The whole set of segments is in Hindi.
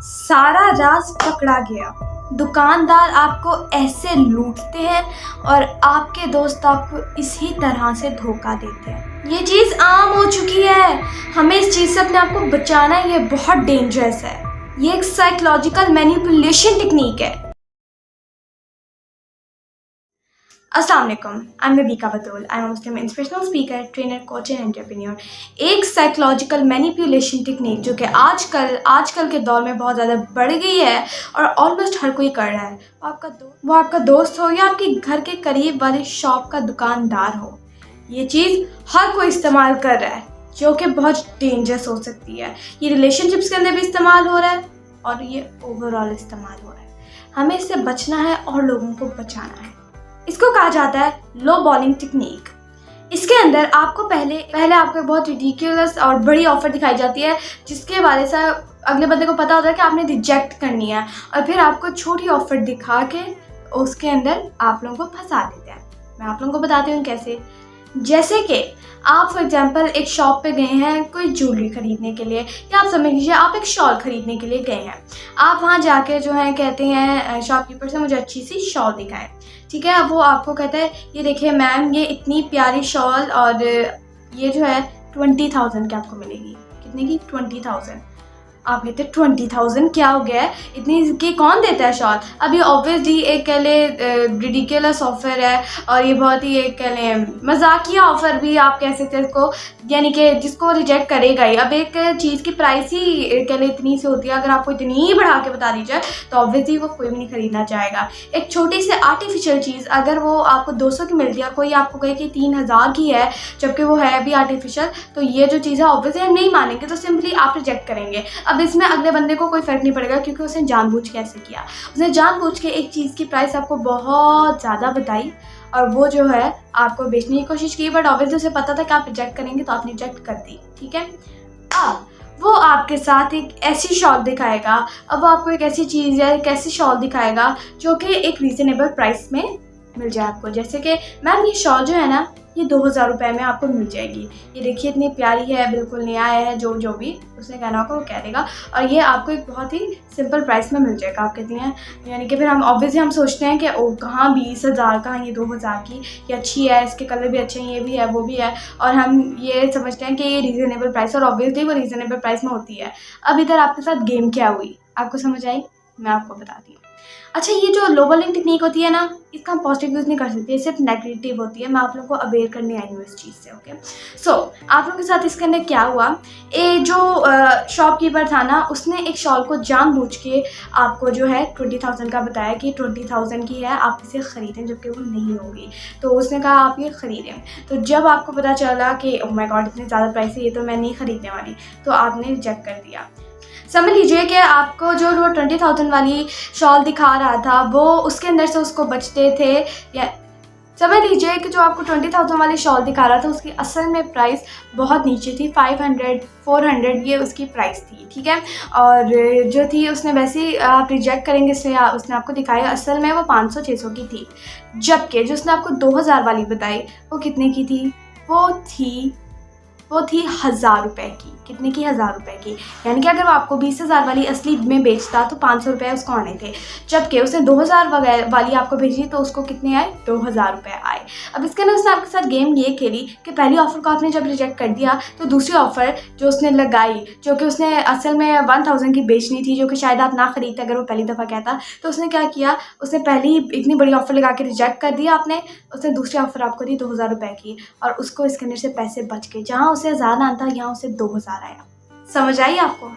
सारा राज पकड़ा गया। दुकानदार आपको ऐसे लूटते हैं और आपके दोस्त आपको इसी तरह से धोखा देते हैं। ये चीज़ आम हो चुकी है। हमें इस चीज़ से अपने आप को बचाना है। ये बहुत डेंजरस है। ये एक साइकोलॉजिकल मैनिपुलेशन टेक्निक है। अस्सलाम वालेकुम, I am रबीका Batool. I am Muslim inspirational speaker, trainer, coach and entrepreneur. एक साइकोलॉजिकल मैनिपुलेशन टेक्निक जो कि आजकल के दौर में बहुत ज़्यादा बढ़ गई है और ऑलमोस्ट हर कोई कर रहा है। वो आपका दोस्त हो या आपके घर के करीब वाली शॉप का दुकानदार हो, ये चीज़ हर कोई इस्तेमाल कर रहा है, जो कि बहुत डेंजरस हो सकती है। ये रिलेशनशिप्स के अंदर भी इस्तेमाल हो रहा है और ये ओवरऑल इस्तेमाल हो रहा है। हमें इससे बचना है और लोगों को बचाना है। इसको कहा जाता है लो बॉलिंग टेक्निक। इसके अंदर आपको पहले आपको बहुत रिडिकुलस और बड़ी ऑफर दिखाई जाती है, जिसके बारे से अगले बंदे को पता होता है कि आपने रिजेक्ट करनी है, और फिर आपको छोटी ऑफर दिखा के उसके अंदर आप लोगों को फंसा देते हैं। मैं आप लोगों को बताती हूँ कैसे। जैसे कि आप फॉर एग्जांपल एक शॉप पे गए हैं कोई ज्वेलरी खरीदने के लिए, या आप समझ लीजिए आप एक शॉल खरीदने के लिए गए हैं। आप वहाँ जाके जो है कहते हैं शॉपकीपर से मुझे अच्छी सी शॉल दिखाएं, ठीक है। अब वो आपको कहता है ये देखिए मैम, ये इतनी प्यारी शॉल और ये जो है 20,000 की आपको मिलेगी। कितने की? 20,000। आप कहते 20,000 क्या हो गया है, इतनी की कौन देता है शॉल? अभी ऑब्वियसली एक कह लें रिडिकुलस ऑफ़र है और ये बहुत ही एक कह लें मजाकिया ऑफ़र भी आप कह सकते हैं इसको, यानी कि जिसको रिजेक्ट करेगा ही। अब एक चीज़ की प्राइस ही कह लें इतनी सी होती है, अगर आपको इतनी ही बढ़ा के बता दी जाए तो ऑब्वियसली वो कोई भी नहीं खरीदना चाहेगा। एक छोटी सी आर्टिफिशियल चीज़ अगर वो आपको 200 की मिलती है, कोई आपको कहे कि 3,000 की है जबकि वो है भी आर्टिफिशियल, तो ये जो चीज़ है ऑब्वियसली हम नहीं मानेंगे, तो सिंपली आप रिजेक्ट करेंगे। अब इसमें अगले बंदे को कोई फ़र्क नहीं पड़ेगा, क्योंकि उसने जानबूझ के ऐसे किया। उसने जानबूझ के एक चीज़ की प्राइस आपको बहुत ज़्यादा बताई और वो जो है आपको बेचने की कोशिश की, बट ऑब्वियसली उसे पता था कि आप रिजेक्ट करेंगे, तो आपने रिजेक्ट कर दी, ठीक है। अब वो आपके साथ एक ऐसी शॉल दिखाएगा, अब वो आपको एक ऐसी चीज़ या एक ऐसी शॉल दिखाएगा जो कि एक रीज़नेबल प्राइस में मिल जाए आपको। जैसे कि मैम ये शॉल जो है ना, ये 2,000 रुपये में आपको मिल जाएगी। ये देखिए इतनी प्यारी है, बिल्कुल नया है, जो भी उसने कहना होगा वो कह देगा, और ये आपको एक बहुत ही सिंपल प्राइस में मिल जाएगा। आप कहती हैं, यानी कि फिर हम ऑब्वियसली हम सोचते हैं कि ओ कहाँ 20,000 कहाँ ये 2,000 की, ये अच्छी है, इसके कलर भी अच्छे हैं, ये भी है, वो भी है, और हम ये समझते हैं कि ये रीज़नेबल प्राइस, और ऑब्वियसली वो रीज़नेबल प्राइस में होती है। अब इधर आपके साथ गेम क्या हुई, आपको समझ आई? मैं आपको बताती हूँ। अच्छा, ये जो लो बॉलिंग टेक्निक होती है ना, इसका हम पॉजिटिव यूज़ नहीं कर सकते, सिर्फ नेगेटिव होती है। मैं आप लोगों को अवेयर करने आई हूँ इस चीज़ से, ओके। सो आप लोगों के साथ इसके अंदर क्या हुआ, ये जो शॉपकीपर था ना, उसने एक शॉल को जानबूझ के आपको जो है 20,000 का बताया कि 20,000 की है, आप इसे ख़रीदें, जबकि वो नहीं होगी। तो उसने कहा आप ये ख़रीदें। तो जब आपको पता चला कि ओह माय गॉड इतनी ज़्यादा प्राइस है, ये तो मैं नहीं ख़रीदने वाली, तो आपने रिजेक्ट कर दिया। समझ लीजिए कि आपको जो वो 20,000 वाली शॉल दिखा रहा था, वो उसके अंदर से उसको बचते थे, या समझ लीजिए कि जो आपको 20,000 वाली शॉल दिखा रहा था उसकी असल में प्राइस बहुत नीचे थी, 500 400 ये उसकी प्राइस थी, ठीक है। और जो थी उसने वैसे ही आप रिजेक्ट करेंगे इसलिए उसने आपको दिखाया, असल में वो 500-600 की थी, जबकि जो उसने आपको 2,000 वाली बताई वो कितने की थी? वो थी 1,000 रुपये की। कितने की? 1,000 रुपये की। यानी कि अगर वो आपको 20,000 वाली असली में बेचता तो 500 रुपये उसको आने थे, जबकि उसने 2,000 वाली आपको भेजी तो उसको कितने आए? 2,000 रुपये आए। अब इसके अंदर उसने आपके साथ गेम ये खेली कि पहली ऑफ़र को आपने जब रिजेक्ट कर दिया तो दूसरी ऑफ़र जो उसने लगाई, जो कि उसने असल में 1,000 की बेचनी थी, जो कि शायद आप ना खरीदते अगर वो पहली दफ़ा कहता, तो उसने क्या किया, उसने पहली इतनी बड़ी ऑफ़र लगा के रिजेक्ट कर दिया आपने, उसने दूसरी ऑफ़र आपको दी 2,000 रुपये की, और उसको इसके अंदर से पैसे बच गए। जहाँ उसे 1,000 आना था, यहाँ उसे 2,000 आया। समझ आई आपको?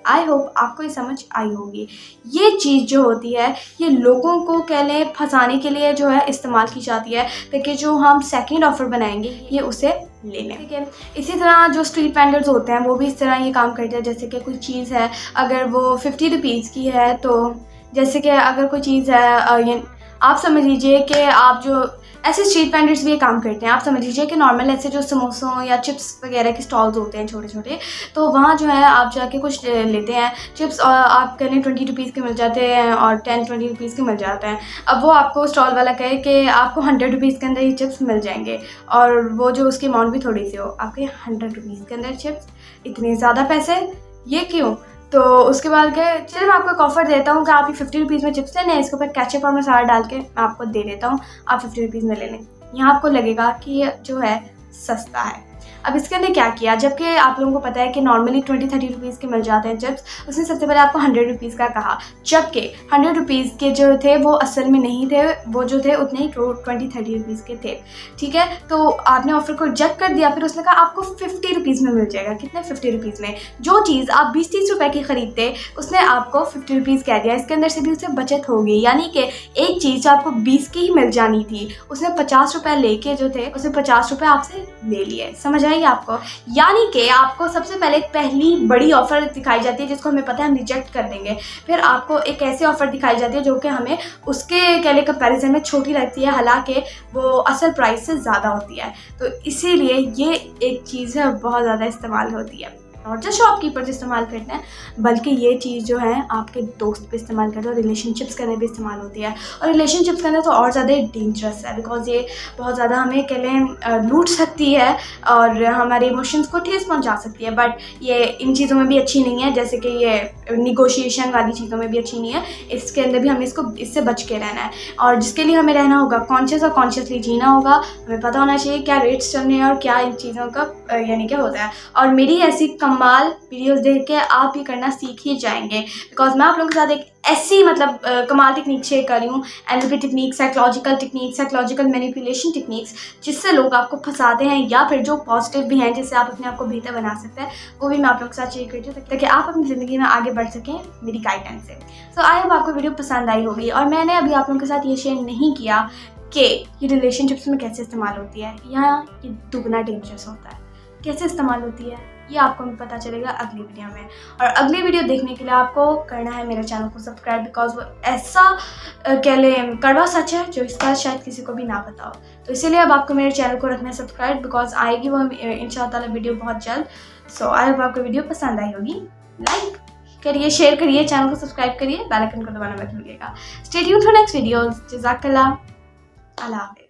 आई होप आपको ये समझ आई होगी। ये चीज़ जो होती है ये लोगों को कह लें फंसाने के लिए जो है इस्तेमाल की जाती है, ताकि जो हम सेकंड ऑफ़र बनाएंगे ये उसे ले लें, ठीक है। इसी तरह जो स्ट्रीट वेंडर्स होते हैं वो भी इस तरह ये काम करते हैं। जैसे कि कोई चीज़ है, अगर वो 50 रुपीज़ की है, तो जैसे कि अगर कोई चीज़ है, आप समझ लीजिए कि आप जो ऐसे स्ट्रीट वेंडर्स भी ये काम करते हैं। आप समझ लीजिए कि नॉर्मल ऐसे जो समोसों या चिप्स वगैरह के स्टॉल्स होते हैं छोटे छोटे, तो वहाँ जो है आप जाके कुछ लेते हैं चिप्स, और आप कहें 20 रुपीज़ के मिल जाते हैं और 10-20 रुपीज़ के मिल जाते हैं। अब वो आपको स्टॉल वाला कहे कि आपको 100 रुपीज़ के अंदर ये चिप्स मिल जाएंगे, और वो जो उसकी अमाउंट भी थोड़ी सी हो, आपके 100 रुपीज़ के अंदर चिप्स, इतने ज़्यादा पैसे, ये क्यों? तो उसके बाद गए, चलिए मैं आपको एक ऑफ़र देता हूँ कि आप ये 50 रुपीज़ में चिप्स लेने, इसके ऊपर केचप और मसाला डाल के मैं आपको दे देता हूँ, आप 50 रुपीज़ में ले लें। यहाँ आपको लगेगा कि ये जो है सस्ता है। अब इसके अंदर क्या किया, जबकि आप लोगों को पता है कि नॉर्मली 20-30 रुपीज़ के मिल जाते हैं चिप्स, उसने सबसे पहले आपको 100 रुपीज़ का कहा, जबकि 100 रुपीज़ के जो थे वो असल में नहीं थे, वो जो थे उतने ही 20-30 रुपीज़ के थे, ठीक है। तो आपने ऑफ़र को रिजेक्ट कर दिया, फिर उसने कहा आपको 50 रुपीज़ में मिल जाएगा। कितने? 50 रुपीज़ में। जो चीज़ आप 20-30 रुपए की खरीदते, उसने आपको 50 रुपीज़ कह दिया। इसके अंदर से भी उसे बचत होगी, यानी कि एक चीज़ जो आपको 20 की ही मिल जानी थी, उसने 50 रुपए लेके जो थे, उसने 50 रुपए आपसे ले लिए। समझ आई आपको? यानी कि आपको सबसे पहले पहली बड़ी ऑफ़र दिखाई जाती है जिसको हमें पता है हम रिजेक्ट कर देंगे, फिर आपको एक ऐसी ऑफ़र दिखाई जाती है जो कि हमें उसके कह लें कंपैरिजन में छोटी लगती है, हालांकि वो असल प्राइस से ज़्यादा होती है। तो इसीलिए ये एक चीज़ है बहुत ज़्यादा इस्तेमाल होती है, नॉट जस्ट शॉपकीपर्स इस्तेमाल करते हैं, बल्कि ये चीज़ जो है आपके दोस्त भी इस्तेमाल करते हैं, और रिलेशनशिप्स के अंदर भी इस्तेमाल होती है। और रिलेशनशिप्स के अंदर तो और ज़्यादा डेंजरस है, बिकॉज ये बहुत ज़्यादा हमें कह लें लूट सकती है और हमारे इमोशंस को ठेस पहुंचा सकती है। बट ये इन चीज़ों में भी अच्छी नहीं है, जैसे कि ये निगोशिएशन वाली चीज़ों में भी अच्छी नहीं है। इसके अंदर भी हमें इससे बच के रहना है, और जिसके लिए हमें रहना होगा कॉन्शियस और कॉन्शियसली जीना होगा। हमें पता होना चाहिए क्या रेट्स चल रहे हैं और क्या इन चीज़ों का यानी क्या होता है। और मेरी ऐसी कमाल वीडियोस देख के आप ये करना सीख ही जाएंगे, बिकॉज मैं आप लोगों के साथ एक ऐसी मतलब कमाल टेक्निक शेयर कर रही हूँ, NLP technique, psychological manipulation techniques, जिससे लोग आपको फंसाते हैं, या फिर जो पॉजिटिव भी हैं जिससे आप अपने आप को बेहतर बना सकते हैं, वो भी मैं आप लोगों के साथ शेयर करती हूँ ताकि आप अपनी ज़िंदगी में आगे बढ़ सकें मेरी गाइडेंस से। सो आई होप आपको वीडियो पसंद आई होगी। और मैंने अभी आप लोगों के साथ ये शेयर नहीं किया कि ये रिलेशनशिप्स में कैसे इस्तेमाल होती है, या ये दुगना डेंजरस होता है, कैसे इस्तेमाल होती है, ये आपको पता चलेगा अगली वीडियो में। और अगली वीडियो देखने के लिए आपको करना है मेरे चैनल को सब्सक्राइब, बिकॉज वो ऐसा कह लें कड़वा सच है जो इसका शायद किसी को भी ना पता हो। तो इसीलिए अब आपको मेरे चैनल को रखना है सब्सक्राइब, बिकॉज आएगी वो इंशाअल्लाह वीडियो बहुत जल्द। सो आई होप आपको वीडियो पसंद आई होगी। लाइक करिए, शेयर करिए, चैनल को सब्सक्राइब करिए, बेल आइकन को दबाना मत भूलिएगा। Stay tuned for next videos. जज़ाकल्लाह, अल्लाह हाफ़िज़।